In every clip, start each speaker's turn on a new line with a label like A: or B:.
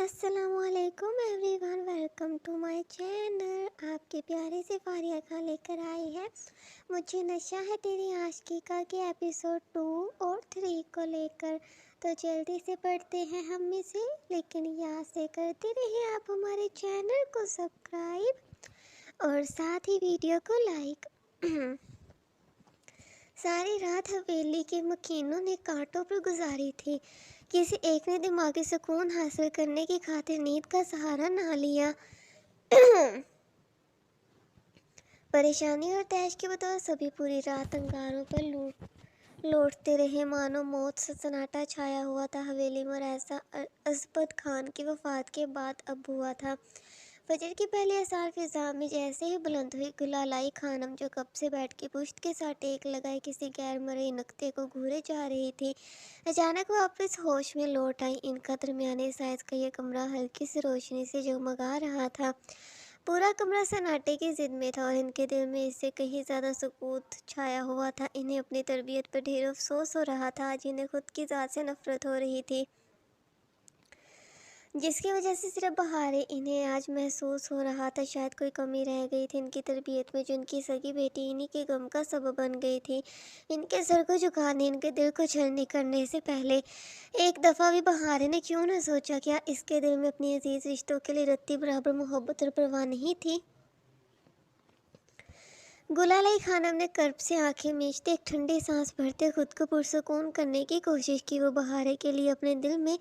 A: अस्सलामुअलैकुम everyone, welcome to my channel. आपके प्यारे से फारिया खान लेकर आई है मुझे नशा है तेरी आशिकी का के एपिसोड 2 और 3 को लेकर। तो जल्दी से पढ़ते हैं हम में से, लेकिन याद से करते रहिए आप हमारे चैनल को सब्सक्राइब और साथ ही वीडियो को लाइक। सारी रात हवेली के मकीनों ने कांटों पर गुजारी थी। किसी एक ने दिमागी सुकून हासिल करने की खातिर नींद का सहारा ना लिया। परेशानी और तैश के बतौर सभी पूरी रात अंगारों पर लौटते रहे, मानो मौत सा सन्नाटा छाया हुआ था हवेली में। और ऐसा असबद खान की वफ़ात के बाद अब हुआ था। फजर की पहली असार फिजा में जैसे ही बुलंद हुई, गुलालाई खानम जो कब से बैठ के पुश्त के साथ टेक लगाए किसी गैर मरई नुक्ते को घूरे जा रही थी, अचानक वापस होश में लौट आई। इनका दरमियाने साइज का यह कमरा हल्की सी रोशनी से जगमगा रहा था। पूरा कमरा सन्नाटे की जिद में था और इनके दिल में इससे कहीं ज़्यादा सुकूत छाया हुआ था। इन्हें अपनी तरबियत पर ढेर अफसोस हो रहा था। आज इन्हें खुद की ज़ात से नफरत हो रही थी, जिसकी वजह से सिर्फ बहारे इन्हें आज महसूस हो रहा था। शायद कोई कमी रह गई थी इनकी तरबियत में, जो इनकी सगी बेटी इन्हीं के गम का सबब बन गई थी। इनके सर को झुकाने, इनके दिल को छलनी करने से पहले एक दफ़ा भी बहारे ने क्यों न सोचा, क्या इसके दिल में अपनी अजीज़ रिश्तों के लिए रत्ती बराबर मोहब्बत और परवाह नहीं थी। गुलालाई खानम ने कर्ब से आंखें मीचते एक ठंडी सांस भरते खुद को पुरसुकून करने की कोशिश की। वो बहारे के लिए अपने दिल में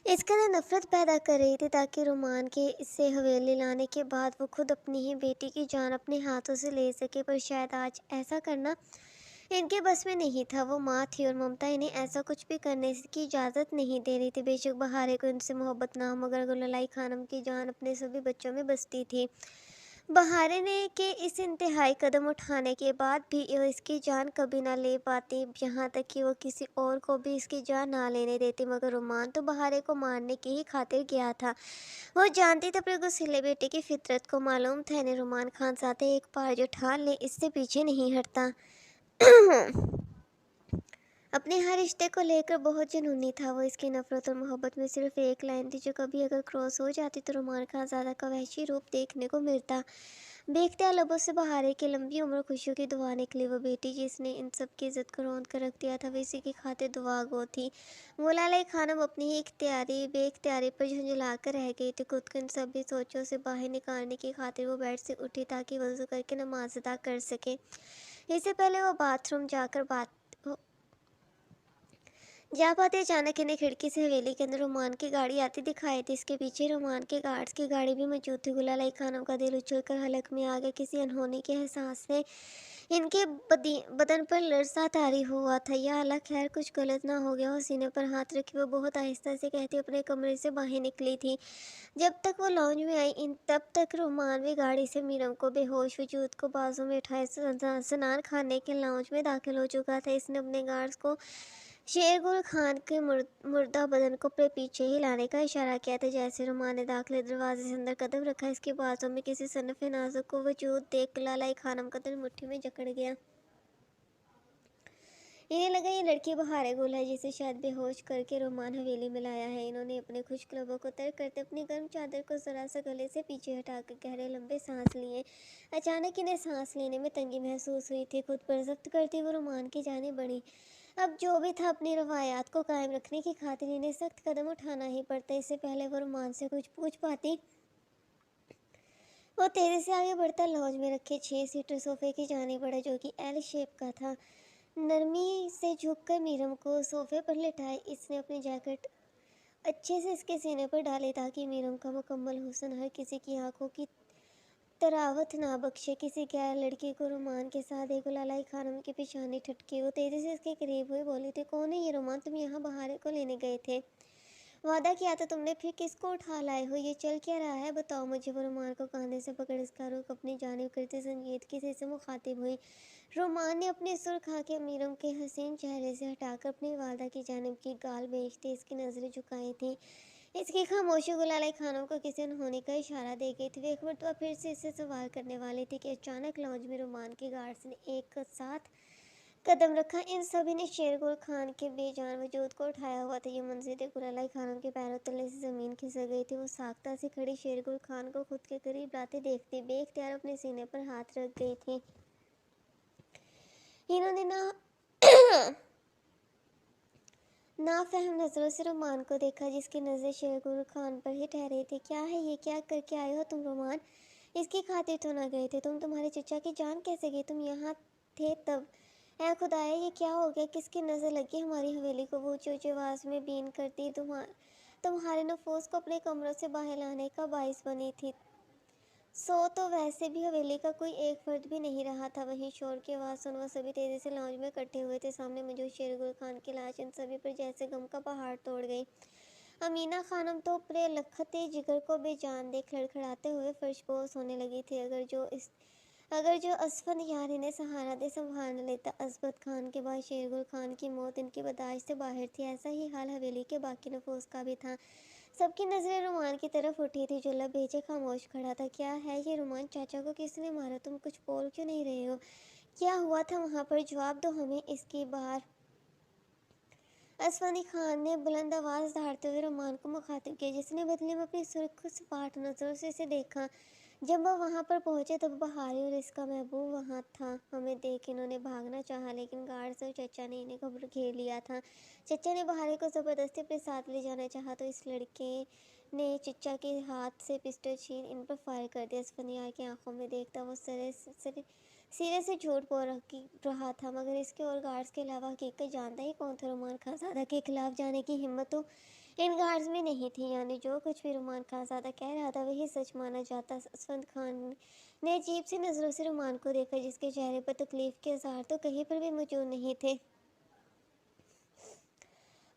A: इस कदर नफरत पैदा कर रही थी ताकि रुमान के इससे हवेली लाने के बाद वो खुद अपनी ही बेटी की जान अपने हाथों से ले सके। पर शायद आज ऐसा करना इनके बस में नहीं था। वो माँ थी और ममता इन्हें ऐसा कुछ भी करने की इजाज़त नहीं दे रही थी। बेशक बहारे को इनसे मोहब्बत ना हो, मगर गुलालाई खानम की जान अपने सभी बच्चों में बसती थी। बहारे ने के इस इंतहाई कदम उठाने के बाद भी इसकी जान कभी ना ले पाती, यहाँ तक कि वो किसी और को भी इसकी जान ना लेने देती। मगर रुमान तो बहारे को मारने की ही खातिर गया था। वो जानती थी, पर गुस्सैले बेटे की फितरत को मालूम था इन्हें रुमान खान साथ एक बार जो ठान ले इससे पीछे नहीं हटता। अपने हर रिश्ते को लेकर बहुत जुनूनी था वो। इसकी नफरत और मोहब्बत में सिर्फ एक लाइन थी, जो कभी अगर क्रॉस हो जाती तो रुमान खान ज़्यादा का वहशी रूप देखने को मिलता। बेख्तियार लबों से बहारे की लंबी उम्र खुशियों की दुआ निकली। वो बेटी जिसने इन सब की इज्जत को रौंद कर रख दिया था, वो इसी की खातिर दुआ गो थी। गुलालाई खानम अपनी ही बेख्तियारी पर झुंझला कर रह गई थी। खुद को इन सभी सोचों से बाहर निकालने की खातिर वो बेड से उठी ताकि वज़ू करके नमाज अदा कर सके। इससे पहले वो बाथरूम जा पाते अचानक इन्हें खिड़की से हवेली के अंदर रुमान की गाड़ी आती दिखाई थी। इसके पीछे रुमान के गार्ड्स की गाड़ी भी मौजूद थी। गुलालाई खानम का दिल उछलकर हलक में आ गया। किसी अनहोनी के एहसास से इनके बदन पर लरसा तारी हुआ था। या अल्लाह, खैर कुछ गलत ना हो गया हो। सीने पर हाथ रखी वो बहुत आहिस्ता से कहती अपने कमरे से बाहर निकली थी। जब तक वो लॉन्ज में आई तब तक रुमान भी गाड़ी से मीरम को बेहोश वजूद को बाजू में उठाए सनान खाने के लॉन्ज में दाखिल हो चुका था। इसने अपने गार्ड्स को शेरगुल खान के मुर्दा बदन को अपने पीछे ही लाने का इशारा किया था। जैसे रुमान ने दाखिले दरवाजे से अंदर कदम रखा, इसके बाजू में किसी सनफ़े नाजुक को वजूद देख गुलालाई खानम का दिल मुट्ठी में जकड़ गया। इन्हें लगा ये लड़की बहारे गुल है, जिसे शायद बेहोश करके रुमान हवेली में लाया है। इन्होंने अपने खुश्क लबों को तर्क करते अपनी गर्म चादर को जरा सा गले से पीछे हटाकर गहरे लंबे सांस लिए। अचानक इन्हें सांस लेने में तंगी महसूस हुई थी। खुद पर जब्त करती वो रुमान की जानिब बढ़ी। अब जो भी था, अपनी रवायात को कायम रखने की खातिर इन्हें सख्त कदम उठाना ही पड़ता। इससे पहले वो रुमान से कुछ पूछ पाती, वो तेजी से आगे बढ़ता लॉज में रखे 6 सीटर सोफे की जानिब बढ़ा, जो कि एल शेप का था। नरमी से झुककर मीरम को सोफे पर लिटाए इसने अपनी जैकेट अच्छे से इसके सीने पर डाली ताकि मीरम का मुकम्मल हुस्न हर किसी की आंखों की तरावत ना बख्शे। किसी गैर लड़की को रुमान के साथ एक गुलालाई खानम की पेशानी ठटकी। वो तेजी से इसके करीब हुई, बोली थी, कौन है ये रुमान? तुम यहाँ बहारे को लेने गए थे? वादा किया था तुमने, फिर किसको उठा लाए हो? ये चल क्या रहा है, बताओ मुझे। वो रुमान को कांधे से पकड़ इसका रुख अपनी जानिब करते संजीदगी से मुखातिब हुई। रुमान ने अपनी सुर्ख आंखें मीरम के हसीन चेहरे से हटाकर अपनी वालदा की जानिब की गाल बेचते इसकी नज़रें झुकाई थी। इसकी खामोशी गुलालाई खानों को किसी अनहोनी का इशारा दे गई थी। वे एक मरतबा फिर से इससे सवाल करने वाली थी कि अचानक लॉन्ज में रुमान के गार्ड्स ने एक साथ कदम रखा। इन सभी ने शेरगुल खान के बेजान वजूद को उठाया हुआ था। ये मंजर देख कुरालाई खानम के पैरों तले से ज़मीन खिसक गई थी। वो साख्ता सी खड़ी शेरगुल खान को खुद के करीब लाते देखती बेख्तियार अपने सीने पर हाथ रख गई थी। इन्होंने नाफहम नज़रों से रोमान को देखा, जिसकी नज़र शेरगुल खान पर ही ठहरी थी। क्या है ये, क्या करके आए हो तुम रोमान? इसकी खातिर तो ना गए थे तुम? तुम्हारे चचा की जान कैसे गई? तुम यहाँ थे तब? ऐ खुदाया, ये क्या हो गया? किसकी नज़र लगी हमारी हवेली को? वो ऊंची ऊंची आवाज़ में बीन करती तुम्हारे नफूस को अपने कमरों से बाहर लाने का बाइस बनी थी। सो तो वैसे भी हवेली का कोई एक फर्द भी नहीं रहा था। वहीं शोर की आवाज़ सुन वो सभी तेज़ी से लाउंज में इकट्ठे हुए थे। सामने मौजूद शेरगुल खान की लाश इन सभी पर जैसे गम का पहाड़ तोड़ गई। अमीना खानम तो अपने लखते जिगर को बेजान देख लड़खड़ाते हुए फर्श पोश होने लगी थी। अगर जो असफन यार इन्हें सहारा दे संभाल लेता। अजबत खान के बाद शेरगुल खान की मौत इनकी बर्दाश्त से बाहर थी। ऐसा ही हाल हवेली के बाकी नफूस का भी था। सबकी नज़रें रुमान की तरफ उठी थी, जो लब बेचे खामोश खड़ा था। क्या है ये रुमान? चाचा को किसने मारा? तुम कुछ बोल क्यों नहीं रहे हो? क्या हुआ था वहाँ पर? जवाब दो हमें इसकी बार। असफानी खान ने बुलंद आवाज़ धारते हुए रुमान को मुखातिब किया, जिसने बदले में अपनी सुर्ख सपाट नज़रों से इसे देखा। जब वह वहाँ पर पहुँचे तब बहारी और इसका महबूब वहाँ था। हमें देख इन्होंने भागना चाहा, लेकिन गार्ड्स और चचा ने इन्हें घबरा घेर लिया था। चचा ने बहारी को ज़बरदस्ती अपने साथ ले जाना चाहा तो इस लड़के ने चचा के हाथ से पिस्टल छीन इन पर फायर कर दिया। असफनियार की आंखों में देखता वो सिरे से झूठ बोल रहा था, मगर इसके और गार्ड्स के अलावा हकीकत जानता ही कौन था? रुमान खानज़ादा के खिलाफ जाने की हिम्मत तो इन गार्ड्स में नहीं थी। यानी जो कुछ भी रुमान खानज़ादा कह रहा था वही सच माना जाता। असफंद खान ने अजीब सी नज़रों से रुमान को देखा, जिसके चेहरे पर तकलीफ के आसार तो कहीं पर भी मौजूद नहीं थे।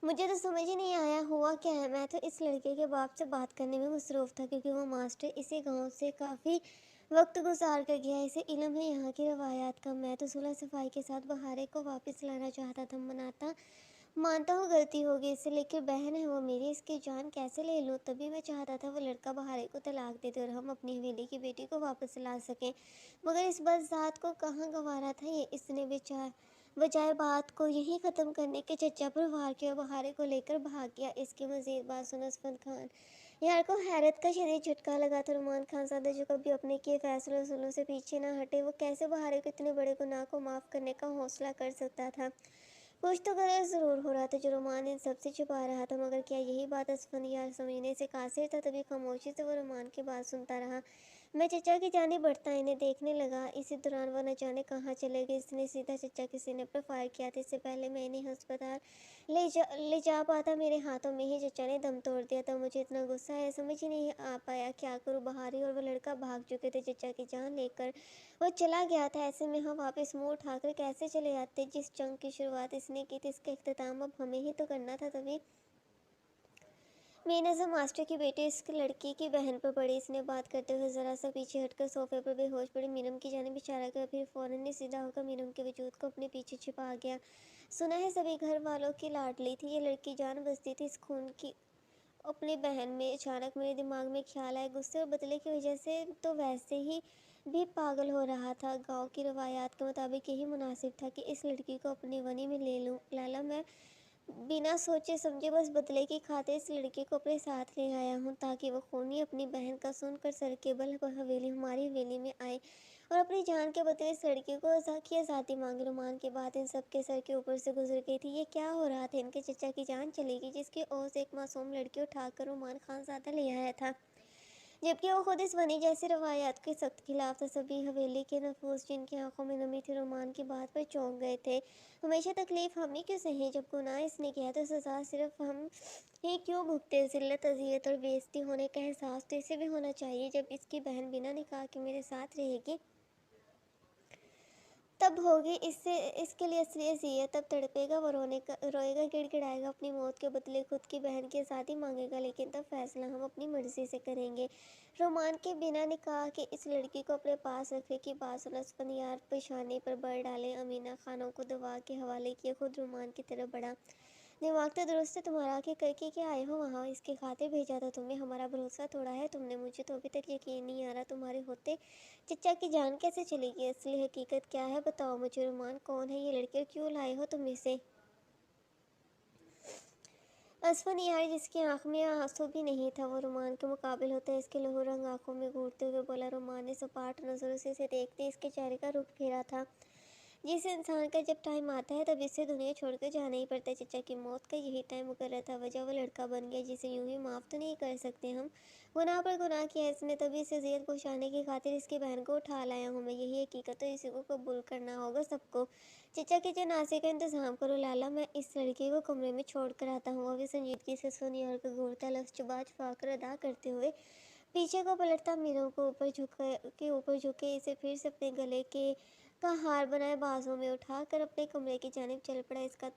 A: मुझे तो समझ ही नहीं आया हुआ क्या है। मैं तो इस लड़के के बाप से बात करने में मसरूफ़ था, क्योंकि वो मास्टर इसी गांव से काफ़ी वक्त गुजार कर गया। इसे इल्म है यहाँ की रवायात का। मैं तो सुलह सफाई के साथ बहारे को वापस लाना चाहता था। मानता हूँ गलती होगी इससे, लेकिन बहन है वो मेरी, इसकी जान कैसे ले लूँ? तभी मैं चाहता था वो लड़का बहारे को तलाक दे दे और हम अपनी हवेली की बेटी को वापस ला सकें। मगर इस बज़ात को कहाँ गंवारा था ये। इसने बजाय बात को यहीं ख़त्म करने के चचा पर वार किया, बहारे को लेकर भाग गया। इसकी मज़ीद बात सुन असफंद खान यार को हैरत का शदीद झटका लगा था। रुमान खानज़ादा जो कभी अपने किए फैसलों उसूलों से पीछे ना हटे, वो कैसे बहारे को इतने बड़े गुनाह को माफ़ करने का हौसला कर सकता था? कुछ तो गलत ज़रूर हो रहा था जो रुमान इन सबसे छुपा रहा था। मगर क्या यही बात असफंदियार समझने से कासिर था? तभी खामोशी से वो रुमान की बात सुनता रहा। मैं चचा की जानिब बढ़ता इन्हें देखने लगा। इसी दौरान वह न जाने कहाँ चले गए। इसने सीधा चचा के सीने पर फायर किया था। इससे पहले मैं इन्हें अस्पताल ले जा पाता, मेरे हाथों में ही चचा ने दम तोड़ दिया था। मुझे इतना गुस्सा है, समझ ही नहीं आ पाया क्या करूँ। बहारी और वह लड़का भाग चुके थे चचा की जान लेकर। वो चला गया था। ऐसे में हम वापस मुंह उठाकर कैसे चले जाते? जिस जंग की शुरुआत इसने की थी, इसका इख्तिताम अब हमें ही तो करना था। तभी मेरी नज़र मास्टर की बेटी इस लड़की की बहन पर पड़ी। इसने बात करते हुए ज़रा सा पीछे हटकर सोफे पर बेहोश पड़ी मीनम की जानिब इशारा किया, फिर फ़ौरन ही सीधा होकर मीनम के वजूद को अपने पीछे छिपा गया। सुना है सभी घर वालों की लाडली थी ये लड़की, जान बसती थी इस खून की अपनी बहन में। अचानक मेरे दिमाग में ख्याल आया, गुस्से और बदले की वजह से तो वैसे ही भी पागल हो रहा था। गांव की रवायात के मुताबिक यही मुनासिब था कि इस लड़की को अपनी वनी में ले लूँ। लैला, मैं बिना सोचे समझे बस बदले की खातिर इस लड़के को अपने साथ ले आया हूँ, ताकि वो खूनी अपनी बहन का सुनकर सर के बल हमारी हवेली में आए और अपनी जान के बदले इस लड़के को की आज़ादी मांगे। रुमान की बात इन सबके सर के ऊपर से गुजर गई थी। ये क्या हो रहा था? इनके चचा की जान चलेगी, जिसकी ओर से एक मासूम लड़की उठाकर रुमान खानज़ादा ले आया था, जबकि वो खुद इस बनी जैसी रवायात के सख्त खिलाफ था। सभी हवेली के नफूस जिनकी आंखों में नमी थी रुमान की बात पर चौंक गए थे। हमेशा तकलीफ हमने क्यों सही? जब गुनाह इसने किया तो सज़ा सिर्फ हम ही क्यों भुगते? ज़िल्लत, अज़ियत और बेइज्जती होने का एहसास तो इसे भी होना चाहिए। जब इसकी बहन बिना निकाह के मेरे साथ रहेगी तब होगी इसके लिए असली अज़ियत। तब तड़पेगा, वो रोएगा, गिड़गिड़ाएगा, अपनी मौत के बदले खुद की बहन की आज़ादी मांगेगा। लेकिन तब फैसला हम अपनी मर्ज़ी से करेंगे। रोमान के बिना निकाह के इस लड़की को अपने पास रखने की बात सुन असफनियार पेशानी पर बल डाले अमीना खानों को दवा के हवाले किए, खुद रोमान की तरफ बढ़ा। दिमाग तो दुरुस्त है तुम्हारा, आखिर करके क्या आए हो वहाँ? इसके खातिर भेजा था तुम्हें, हमारा भरोसा तोड़ा है तुमने। मुझे तो अभी तक यकीन नहीं आ रहा तुम्हारे होते चचा की जान कैसे चलेगी। असली हकीकत क्या है बताओ मुझे। रुमान कौन है ये लड़के और क्यों लाए हो तुम इसे? असफन यार, जिसकी आंख में आंसू भी नहीं था वो रुमान के मुकाबिल होता है। इसके लहू रंग आंखों में घूरते हुए बोला। रुमान ने सपाट नजरों से इसे देखते इसके चेहरे का रुख फेरा था। जिस इंसान का जब टाइम आता है तब इसे दुनिया छोड़कर जाना ही पड़ता है। चचा की मौत का यही टाइम मुकर्रर था। वजह वो लड़का बन गया जिसे यूं ही माफ़ तो नहीं कर सकते हम। गुनाह पर गुनाह किया इसने, तभी इसे ज़ियत पहुँचाने की खातिर इसकी बहन को उठा लाया हूँ मैं। यही हकीकत है, इसी को कबूल करना होगा सबको। चचा के जनाजे का इंतज़ाम करो लाला, मैं इस लड़के को कमरे में छोड़ कर आता हूँ। अभी संजीदगी से सुनियर का घूरता लफ्ज़ चुबा चुबा कर अदा करते हुए पीछे को पलटता, मीरों को ऊपर झुके इसे फिर से अपने गले के का हार बनाए बाजुओं में उठाकर अपने कमरे की जानिब चल पड़ा। इसका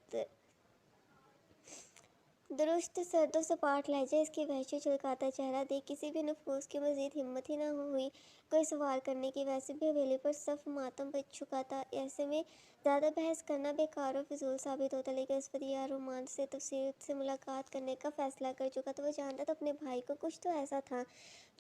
A: दुरुस्त सर्दो सपाट लहजा, इसकी वहशी छलकाता चेहरा देख किसी भी नफूस की मजीद हिम्मत ही न हुई कोई सवाल करने की। वैसे भी हवेली पर सफ मातम बच चुका था। ऐसे में ज़्यादा बहस करना बेकार और फिजूल साबित होता। लेकिन असफरिया रोमान से तफसील से मुलाकात करने का फैसला कर चुका था। वो जानता था अपने भाई को कुछ तो ऐसा था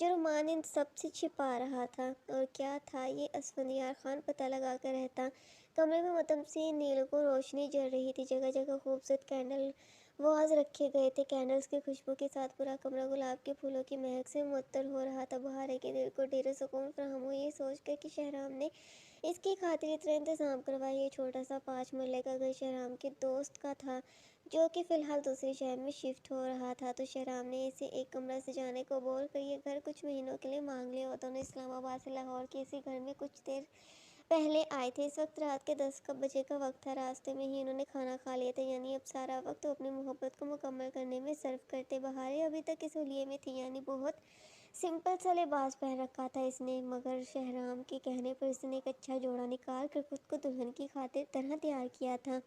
A: जो रोमान इन सब से छिपा रहा था। और क्या था ये असफंदियार खान पता लगा कर रहता। कमरे में मतम सी नीलों को रोशनी जल रही थी। जगह जगह खूबसूरत कैंडल वाज रखे गए थे। कैंडल्स की खुशबू के साथ पूरा कमरा गुलाब के फूलों की महक से मुअत्तर हो रहा था। बहारे के दिल को ढेरों सुकून फराहम हुआ ये सोचकर कि शहराम ने इसकी खातिर इतना इंतज़ाम करवाया। ये छोटा सा 5 मरले का घर शहराम के दोस्त का था जो कि फ़िलहाल दूसरे शहर में शिफ्ट हो रहा था। तो शहराम ने इसे एक कमरा सजाने को बोल कर ये घर कुछ महीनों के लिए मांग लिया। दोनों इस्लामाबाद से लाहौर के इसी घर में कुछ देर पहले आए थे। इस वक्त रात के 10 बजे का वक्त था। रास्ते में ही इन्होंने खाना खा लिया था। यानी अब सारा वक्त तो अपनी मोहब्बत को मुकम्मल करने में सर्व करते। बहारें अभी तक इस हुलिये में थी, यानी बहुत सिंपल सा लिबास पहन रखा था इसने। मगर शहराम के कहने पर इसने एक अच्छा जोड़ा निकाल कर खुद को दुल्हन की खातिर तरह तैयार किया था।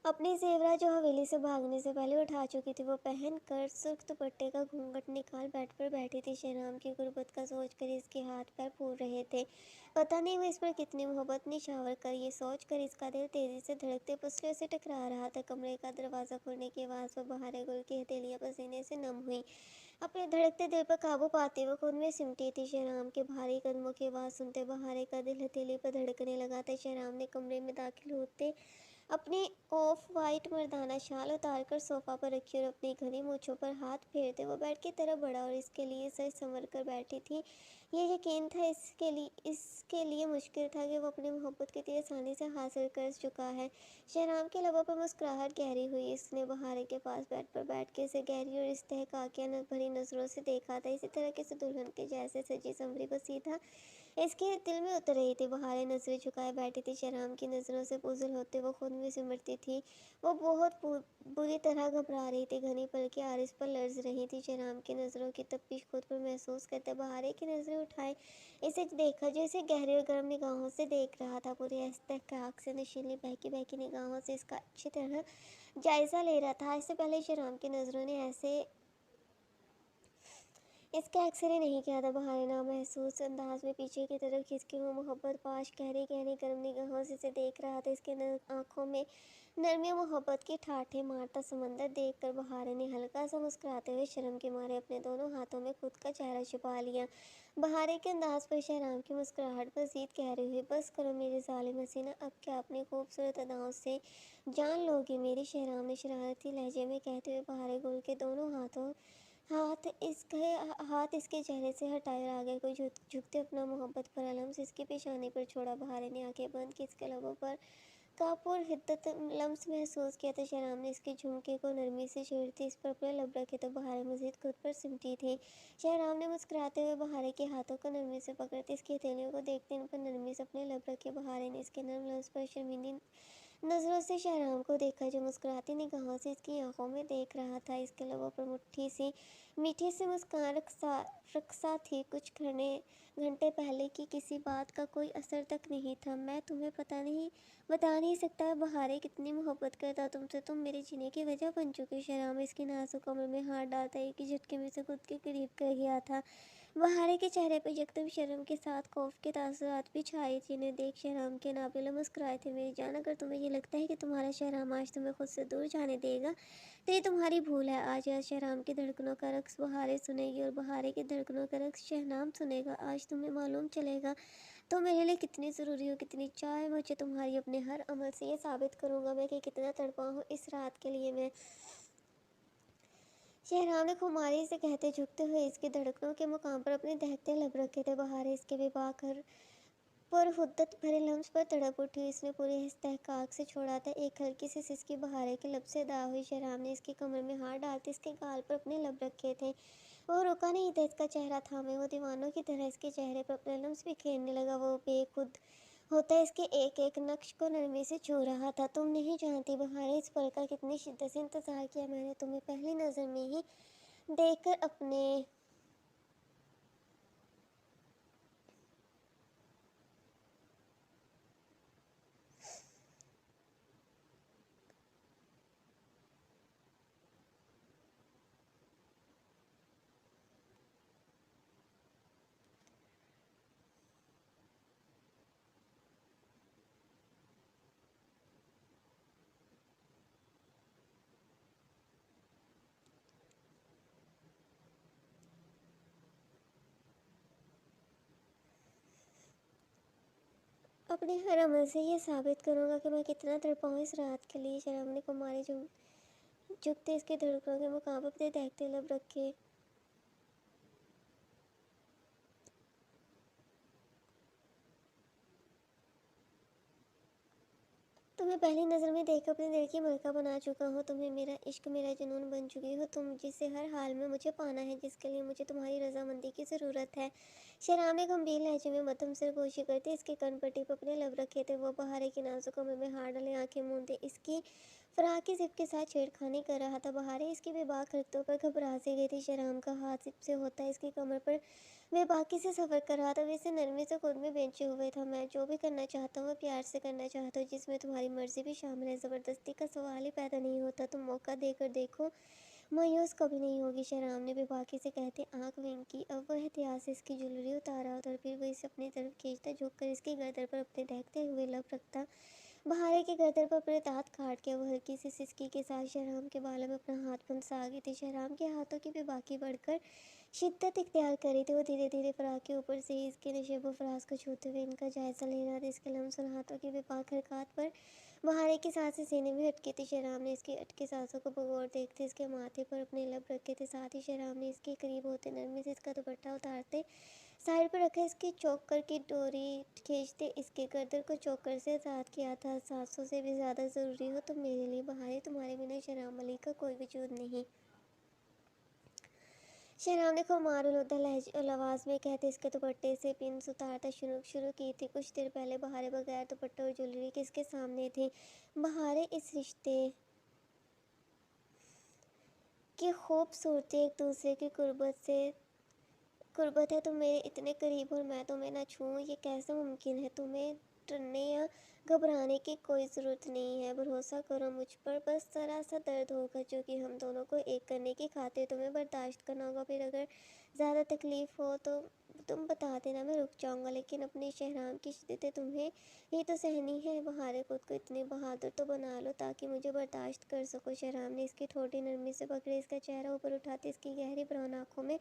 A: अपनी ज़ेवरात जो हवेली से भागने से पहले उठा चुकी थी वो पहन कर सुर्ख दुपट्टे का घूंघट निकाल बेड पर बैठी थी। शहनाम की गुर्बत का सोच कर इसके हाथ पैर फूल रहे थे। पता नहीं वो इस पर कितनी मोहब्बत निछावर कर, ये सोच कर इसका दिल तेज़ी से धड़कते पसलियों से टकरा रहा था। कमरे का दरवाज़ा खुलने की आवाज़ पर बहारे गुल की हथेलियाँ पसीने से नम हुई। अपने धड़कते दिल पर काबू पाते हुए खुद में सिमटी थी। शहराम के भारी कदमों की आवाज़ सुनते बहारे का दिल हथेली पर धड़कने लगा था। शहराम ने कमरे में दाखिल होते अपनी ऑफ वाइट मर्दाना शाल उतारकर सोफा पर रखी और अपनी घनी मूछों पर हाथ फेरते वो बेड की तरफ बढ़ा और इसके लिए सर संवर कर बैठी थी। ये यकीन था इसके लिए मुश्किल था कि वो अपनी मोहब्बत कितनी आसानी से हासिल कर चुका है। शहराम के लबों पर मुस्कुराहट गहरी हुई। इसने बहारे के पास बेड पर बैठ के इसे गहरी और इस्तेहकाकिया भरी नज़रों से देखा था। इसी तरह किसी दुल्हन के जैसे सजी संवरी को सीधा इसके दिल में उतर रही थी। बहारें नजरें झुकाए बैठी थी। शहराम की नज़रों से पुजल होते वो खुद में सिमटती थी। वो बहुत बुरी तरह घबरा रही थी। घनी पलकें आरिस पर लर्ज रही थी। शहराम की नज़रों की तपिश खुद पर महसूस करते बहारे की नज़रें उठाए इसे देखा जो इसे गहरी और गर्म निगाहों से देख रहा था। पूरी इस्तेहकाक से नशीली बहकी बहकी निगाहों से इसका अच्छी तरह जायज़ा ले रहा था। इससे पहले शहराम की नज़रों ने ऐसे इसका एक्सरे नहीं किया था। बहाने नामहसूस अंदाज में पीछे की तरफ खिसकी हुई मोहब्बत पाश गहरी गहरी गर्म निगाहों से इसे देख रहा था। इसके आंखों में नरमी मोहब्बत की ठाठें मारता समंदर देखकर बहारे ने हल्का सा मुस्कुराते हुए शर्म के मारे अपने दोनों हाथों में खुद का चेहरा छुपा लिया। बहारे के अंदाज पर शहराम की मुस्कुराहट मज़ीद गहरी हुई। बस करो मेरी जालिम हसीना, अब क्या अपनी खूबसूरत अदाओं से जान लोगी मेरी? शहराम ने शरारती लहजे में कहते हुए बहारे गुल के दोनों हाथ इसके चेहरे से हटाए और आगे को झुकते अपना मोहब्बत भरा लम्स इसकी पेशानी पर छोड़ा। बहारे ने आंखें बंद की इसके लबों पर कापुर हिद्दत लम्स महसूस किया था। शहराम ने इसके झुमके को नरमी से छेड़ती इस पर अपने लब रखे तो बहारे मजीद खुद पर सिमटी थी। शहराम ने मुस्कुराते हुए बहारे के हाथों को नरमी से पकड़ते इसकी हथेलियों को देखते इन पर नरमी से अपने लब रखे। बहारे ने इसके नरम लम्स पर शर्मीली नज़रों से शहराम को देखा जो मुस्कुराती निगाहों से इसकी आंखों में देख रहा था। इसके लबों पर मुट्ठी सी मीठी सी मुस्कान रक्सा थी। कुछ घंटे पहले की किसी बात का कोई असर तक नहीं था। मैं तुम्हें बता नहीं सकता बहारे कितनी मोहब्बत करता तुमसे। तुम मेरे जीने की वजह बन चुके। शहराम इसकी नाजुक कमर में हाथ डालता एक ही झटके में से खुद के करीब कर गया था। बहारे के चेहरे पर यकदम शर्म के साथ खौफ के तासुरात भी छाए थे। इन्हें देख शहराम के नाबिल मुस्कुराए थे। मेरी जान, अगर तुम्हें ये लगता है कि तुम्हारा शहराम आज तुम्हें खुद से दूर जाने देगा तो ये तुम्हारी भूल है। आज आज शहराम की धड़कनों का रक्स बहारे सुनेगी और बहारे की धड़कनों का रक्स शहनाम सुनेगा। आज तुम्हें मालूम चलेगा तो मेरे लिए कितनी ज़रूरी हो, कितनी चाहे मुझे तुम्हारी अपने हर अमल से ये साबित करूँगा मैं कि कितना तड़पा हूँ इस रात के लिए मैं। शहनाम ने खुमारी से कहते झुकते हुए इसकी धड़कनों के मुकाम पर अपने दहकते लब रखे थे। बहारे इसके बेबाक पर हुद्दत भरे लम्स पर तड़प उठी। इसने पूरे इस्तेहकाक से छोड़ा था। एक हल्की सी सिसकी बहारे के लब से अदा हुई। शहनाम ने इसकी कमर में हाथ डालते इसके गाल पर अपने लब रखे थे। वो रुका नहीं था, इसका चेहरा थामे वो दीवानों की तरह इसके चेहरे पर अपने लम्स बिखेरने लगा। वो बेखुद होता इसके एक एक नक्श को नरमी से छू रहा था। तुम नहीं जानती बहारे, इस पल का कितनी शिद्दत से इंतज़ार किया मैंने। तुम्हें पहली नज़र में ही देखकर अपने अपने हर अमल से ये साबित करूँगा कि मैं कितना तड़पा हूँ इस रात के लिए। शराब ने कुमारी झुकते इसके धड़कनों के मुकाबले अपने दहकते लब रखे। तुम्हें पहली नज़र में देख अपने दिल की मलका बना चुका हूँ। तुम्हें मेरा इश्क मेरा जुनून बन चुकी हो। तुम जिसे हर हाल में मुझे पाना है, जिसके लिए मुझे तुम्हारी रजामंदी की ज़रूरत है। शराब ने गंभीर लहजे में मद्धम सरगोशी करते इसके कनपट्टी पर अपने लब रखे थे। वो बहारे की नाजुक कमर में हाथ डाले आंखें मूंदे इसकी फराक की जिप के साथ छेड़खानी कर रहा था। बहारे इसकी बेबाक हरकतों पर घबरा सी गई थी। शराब का हाथ जिप से होता इसकी कमर पर बेबाकी से सफ़र कर रहा था। वैसे नरमी से खुद में बेंचे हुए था। मैं जो भी करना चाहता हूँ, मैं प्यार से करना चाहता हूँ, जिसमें तुम्हारी मर्जी भी शामिल है। ज़बरदस्ती का सवाल ही पैदा नहीं होता। तुम मौका देकर देखो, मायूस कभी नहीं होगी। शहराम ने बेबाकी से कहते आंख विंकी। अब वह एहतियात से इसकी ज्वेलरी उतारा और फिर वह इसे अपनी तरफ खींचता, झुककर इसकी गर्दन पर अपने दहकते हुए लब रखता। बहारे की गर्दन पर अपने दांत काट के वो हल्की सी सिसकी के साथ शहराम के बालों में अपना हाथ फंसा गई थी। शहराम के हाथों की बेबाकी बढ़कर शिद्दत इख्तियार करी थी। वो धीरे धीरे फराक के ऊपर से ही इसके नशेबो फराज को छूते हुए इनका जायज़ा ले रहा था। इसके लमसम हाथों की बेबाक हरकत पर बहारे की सांसें सीने में अटकी थी। शहराम ने इसकी अटकी सांसों को बगौर देखते इसके माथे पर अपने लब रखे थे। साथ ही शहराम ने इसके करीब होते नरमी से इसका दुपट्टा उतारते साइड पर रखा इसकी चौकर की डोरी खींचते इसके गर्दन को चौकर से आज़ाद किया था। सांसों से भी ज़्यादा ज़रूरी हो तो मेरे लिए बहारे, तुम्हारे बिना शहराम अली का कोई वजूद नहीं। शहनाम ने खुमारुल आवाज़ में कहते इसके दुपट्टे से पिन्स उतारता शुरू की थी। कुछ देर पहले बहारे बगैर दुपट्टे और ज्वेलरी के इसके सामने थी। बहारे इस रिश्ते की खूबसूरती एक दूसरे की कुर्बत है। तुम मेरे इतने करीब और मैं तुम्हें ना छूऊं, ये कैसे मुमकिन है। तुम्हें डरने या घबराने की कोई ज़रूरत नहीं है। भरोसा करो मुझ पर, बस ज़रा सा दर्द होगा जो कि हम दोनों को एक करने की खातिर तुम्हें बर्दाश्त करना होगा। फिर अगर ज़्यादा तकलीफ़ हो तो तुम बता देना, मैं रुक जाऊंगा। लेकिन अपनी शहराम की शिद्दतें तुम्हें ही तो सहनी है। बहारे खुद को इतनी बहादुर तो बना लो ताकि मुझे बर्दाश्त कर सको। शहराम ने इसकी थोड़ी नरमी से पकड़े इसका चेहरा ऊपर उठाते इसकी गहरी ब्राउन आंखों में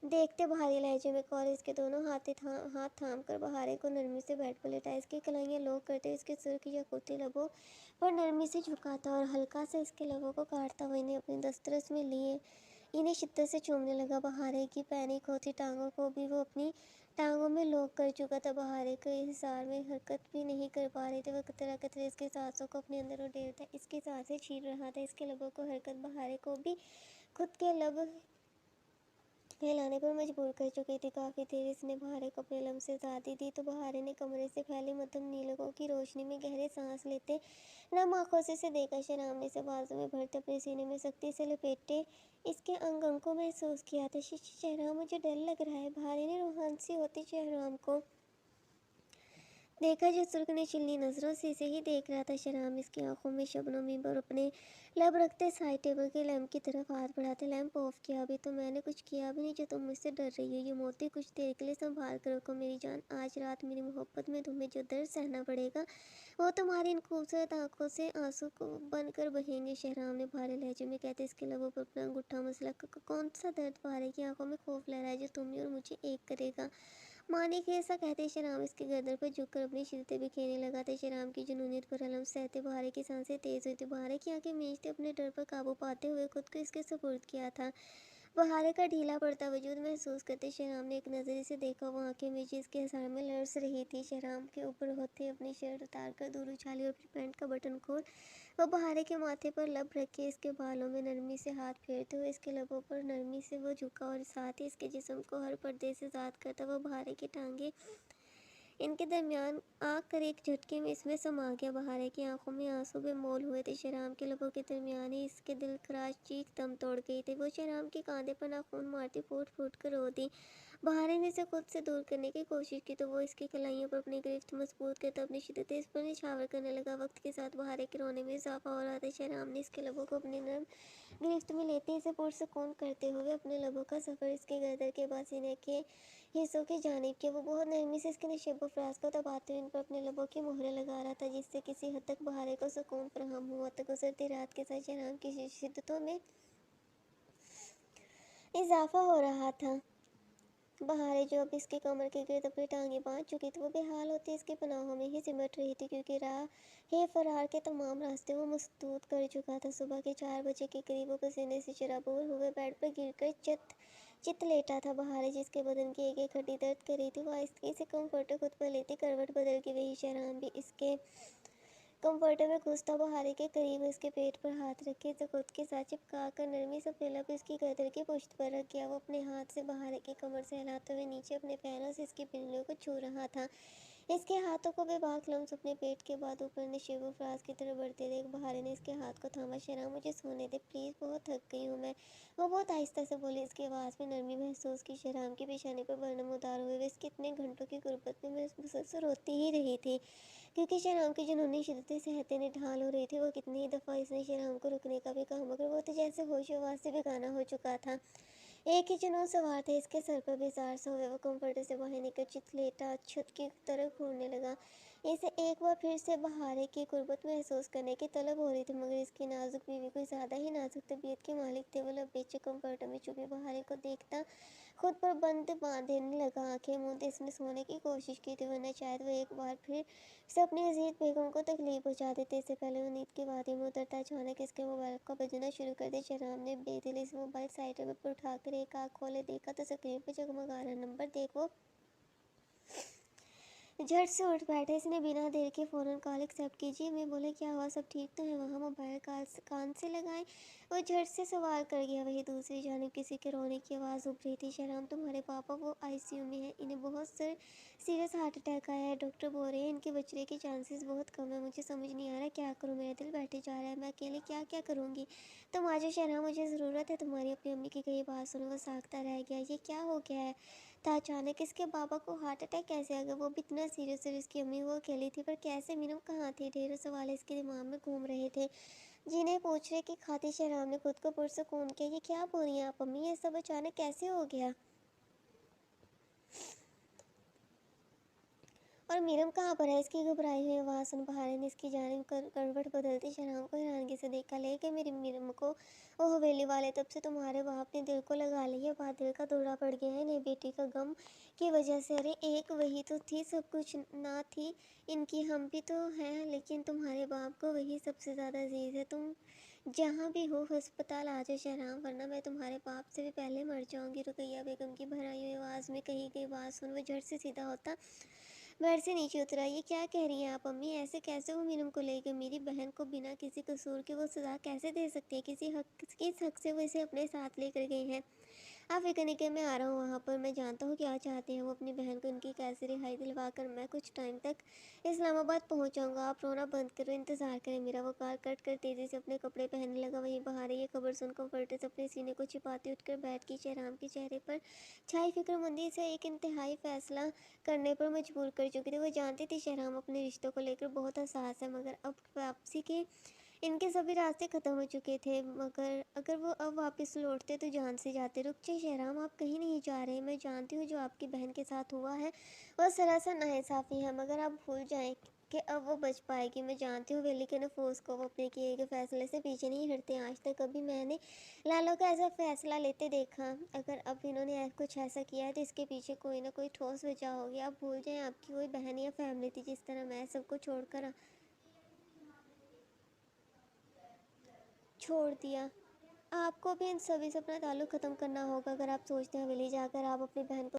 A: देखते भारी लहजे में कॉलेज के दोनों हाथ थाम कर बहारे को नरमी से बेड पर लेटा इसकी कलाइयाँ लोग करते इसके सुर्ख यकूती लबों पर नरमी से झुकाता और हल्का से इसके लबों को काटता हुआ इन्हें अपनी दस्तरस में लिए इन्हें शिद्दत से चूमने लगा। बहारे की पैनिक होती टांगों को भी वो अपनी टांगों में लोग कर चुका था। बहारे के हिसार में हरकत भी नहीं कर पा रहे थे। वह कतरा कतरे इसके सांसों को अपने अंदर उड़ेलता इसकी सांसें छीन रहा था। इसके लबों को हरकत बहारे को भी खुद के लब हिलाने पर मजबूर कर चुकी थी। काफ़ी देर इसने बहारे को अपने लम्ब से आज़ादी दी तो बहारे ने कमरे से फैली मध्यम नीलकों की रोशनी में गहरे सांस लेते नम आंखों से इसे देखा। शराब ने इसे बाजू में भरते अपने सीने में सख्ती से लपेटे इसके अंग अंग को महसूस किया था। शहराम, मुझे डर लग रहा है। बहारे ने रूहान सी होती शहराम को देखा जो सुर्ख चिल्ली नज़रों से इसे ही देख रहा था। शराब इसकी आंखों में शबनमी पर अपने लब रखते साइड टेबल के लैंप की तरफ हाथ बढ़ाते लैंप ऑफ किया। अभी तो मैंने कुछ किया भी नहीं जो तुम मुझसे डर रही हो। ये मोती कुछ देर के लिए संभाल कर रखो मेरी जान। आज रात मेरी मोहब्बत में तुम्हें जो दर्द सहना पड़ेगा वो तुम्हारी इन खूबसूरत आंखों से आंसू को बनकर बहेंगे। शहराम ने भारे लहजे में कहते इसके लबों पर अपना अंगूठा मसला। कौन सा दर्द भारे की आंखों में खौफ लहराए जो तुम्हें और मुझे एक करेगा। माने कि ऐसा कहते शराम इसके गर्दन पर झुककर अपनी शिदतें बिखेरने लगा था। शराम की जुनूनियत पर अलम सहते बहारे की सांसें तेज हुई थी। बहारे की आंखें मीचते अपने डर पर काबू पाते हुए खुद को इसके सुपुर्द किया था। बहारे का ढीला पड़ता वजूद महसूस करते शहराम ने एक नज़र इसे देखा। वो आंखें मीची इसके हसार में लड़स रही थी। शहराम के ऊपर होते अपनी शर्ट उतार कर दूर उछाली और अपनी पैंट का बटन खोल वह बहारे के माथे पर लब रख के इसके बालों में नरमी से हाथ फेरते हुए इसके लबों पर नरमी से वो झुका और साथ ही इसके जिस्म को हर पर्दे से ज़ाद करता वह बहारे की टांगे इनके दरमियान आकर एक झटके में इसमें समा गया। बहारे की आंखों में आंसू बेमोल हुए थे। शराम के लबों के दरमियान ही इसके दिल खराश चीख दम तोड़ गई थी। वो शराम के कांधे पर नाखून मारती फूट फूट कर रो दी। बहारे ने इसे खुद से दूर करने की कोशिश की तो वो इसकी कलाइयों पर अपनी गिरफ्त मजबूत करता अपनी शिद्दत इस पर निछावर करने लगा। वक्त के साथ बहारे के रोने में इजाफा हो रहा था। शराम ने इसके लबों को अपनी नरम गिरफ्त में लेते इसे पुरसकून करते हुए अपने लबों का सफ़र इसके गर्दन के बाद सीने के हिस्सों की जानिब किया। वो बहुत नरमी से इसके नशेब फराज को दबाते हुए इन पर अपने लबों की मोहरें लगा रहा था जिससे किसी हद तक बहारे को सुकून फराहम हुआ था। गुजरती रात के साथ शराब की शिद्दतों में इजाफा हो रहा था। बहारें जो अब इसकी कमर के गिर्द अपनी टांगें बांध चुकी थी वो बेहाल होती इसकी पनाहों में ही सिमट रही थी क्योंकि राह फरार के तमाम रास्ते वो मसदूद कर चुका था। सुबह के 4 बजे के करीब वो पसीने से चराबोर हुए बेड पर गिरकर चित लेटा था। बहारें जिसके बदन की एक एक हड्डी दर्द कर रही थी वो आहिस्ते से कम्फर्टर खुद पर लेती करवट बदल के वही शराब भी इसके कंफर्टर में घुसता बहारे के करीब इसके पेट पर हाथ रखे तो खुद के साथ चिपका कर नरमी से अपने लब इसकी गर्दन की पुश्त पर रख गया। वो अपने हाथ से बहारे की कमर से हिलाते हुए नीचे अपने पैरों से इसकी पिंडलियों को छू रहा था। इसके हाथों को बेबाक लम्स अपने पेट के बाद ऊपर नशेब फराज की तरफ बढ़ते देख बहारे ने इसके हाथ को थामा। शराब मुझे सोने दे प्लीज़ बहुत थक गई हूँ मैं। वो बहुत आहिस्ता से बोली। इसकी आवाज़ में नरमी महसूस की। शराब की पेशानी पर बर्नम उतार हुए वे इसके इतने घंटों की गुर्बत में मुसलसल रोती ही रही थी क्योंकि शराब की जुनूनी शिद्दतें सहते निढाल हो रही थी। वो कितनी ही दफ़ा इसने शराब को रुकने का भी कहा मगर वो तो जैसे होश आवाज़ से बेगाना हो चुका था। एक ही जुनून सवार था इसके सर पर बेजार सा हुए। वो कंफर्टर से बाहर निकल चितलेटा छत की तरफ घूरने लगा। इसे एक बार फिर से बहारे की गुर्बत महसूस करने की तलब हो रही थी मगर इसकी नाजुक बीवी कोई ज़्यादा ही नाजुक तबीयत के मालिक थे। वो बेचे कंफर्टर में चुपे बहारे को देखता खुद पर बंद बांधने लगा। आंखें मूंदे इसने सोने की कोशिश की थी वरना शायद वो एक बार फिर से अपनी अजीज बेगम को तकलीफ पहुंचा देते। इससे पहले वो नींद की वादी में उतरता अचानक इसके मोबाइल का बजना शुरू कर दिया। शराब ने बेदिली से मोबाइल साइड टेबल पर उठाकर एक आँख खोले देखा तो स्क्रीन पर जगमगा रहा नंबर देखो। झट से उठ बैठे इसने बिना देर के फ़ौरन कॉल एक्सेप्ट कीजिए। मैं बोले क्या हुआ सब ठीक तो है वहाँ। मोबाइल कान से लगाए वो झट से सवाल कर गया। वही दूसरी जानिब किसी के रोने की आवाज़ उभ रही थी। शहराम तुम्हारे पापा वो आईसीयू में है इन्हें बहुत सीरियस हार्ट अटैक आया है। डॉक्टर बोल रहे हैं इनके बचने के चांसेस बहुत कम है। मुझे समझ नहीं आ रहा क्या करूँ मेरा दिल बैठे जा रहा है। मैं अकेले क्या क्या करूँगी। तुम आ जाओ शहराम मुझे ज़रूरत है तुम्हारी। अपनी अम्मी की कई बात सुनो वो साख्ता रह गया। ये क्या हो गया है था अचानक इसके बाबा को हार्ट अटैक कैसे आ गया। वो भी इतना सीरियस और इसकी अम्मी वो अकेली थी पर कैसे मीनू कहाँ थी। ढेरों सवाल इसके दिमाग में घूम रहे थे जिन्हें पूछ रहे कि खाती शराब ने खुद को पुरसकून किया। ये क्या बोल रही हैं आप अम्मी ये सब अचानक कैसे हो गया और मीरम कहाँ पर है। इसकी घबराई हुई आवाज़ सुन बहारे ने इसकी जानिब करवट बदलती शराब को हैरानगी से देखा। ले कि मेरी मीरम को वो हवेली वाले तब से तुम्हारे बाप ने दिल को लगा लिया। बात दिल का दौरा पड़ गया है इन्हें बेटी का गम की वजह से। अरे एक वही तो थी सब कुछ ना थी इनकी हम भी तो हैं लेकिन तुम्हारे बाप को वही सबसे ज़्यादा अजीज़ है। तुम जहाँ भी हो अस्पताल आ जाओ शहराम वरना मैं तुम्हारे बाप से भी पहले मर जाऊँगी। रुकैया बेगम की भराई हुई आवाज़ में कही गई बात सुन वो झट से सीधा होता बेड से नीचे उतरा। ये क्या कह रही हैं आप अम्मी ऐसे कैसे वो मीनम को ले गए। मेरी बहन को बिना किसी कसूर के वो सज़ा कैसे दे सकती है। किस हक से वो इसे अपने साथ लेकर गए हैं। आप फ़िक्र नहीं कीजिए, मैं आ रहा हूँ वहाँ पर। मैं जानता हूँ क्या चाहते हैं वो अपनी बहन को, उनकी कैसे रिहाई दिलवा कर मैं कुछ टाइम तक इस्लामाबाद पहुँच जाऊँगा। आप रोना बंद करो, इंतज़ार करें मेरा। वो कॉल कट कर तेज़ी से अपने कपड़े पहनने लगा। वहीं बाहर ये खबर सुनकर फर्टेस अपने सीने को छिपाते उठकर बैठ गई। शहराम के चेहरे पर छाई फ़िक्रमंदी से एक इंतहाई फ़ैसला करने पर मजबूर कर चुकी थी। वो जानती थी शहराम अपने रिश्तों को लेकर बहुत हसास है, मगर अब वापसी के इनके सभी रास्ते ख़त्म हो चुके थे। मगर अगर वो अब वापस लौटते तो जान से जाते। रुक जाइए शहराम, आप कहीं नहीं जा रहे। मैं जानती हूँ जो आपकी बहन के साथ हुआ है वह सरासर नाइंसाफ़ी है, मगर आप भूल जाएं कि अब वो बच पाएगी। मैं जानती हूँ वेली के नफूस को, वो अपने किए गए फैसले से पीछे नहीं हटते। आज तक कभी मैंने लालो का ऐसा फैसला लेते देखा। अगर अब इन्होंने कुछ ऐसा किया है तो इसके पीछे कोई ना कोई ठोस वजह होगी। आप भूल जाएं आपकी कोई बहन या फैमिली थी जिस तरह मैं सबको छोड़ दिया। आपको भी इन सभी से अपना ताल्लुक़ ख़त्म करना होगा। अगर आप सोचते हैं हवेली जाकर आप अपनी बहन को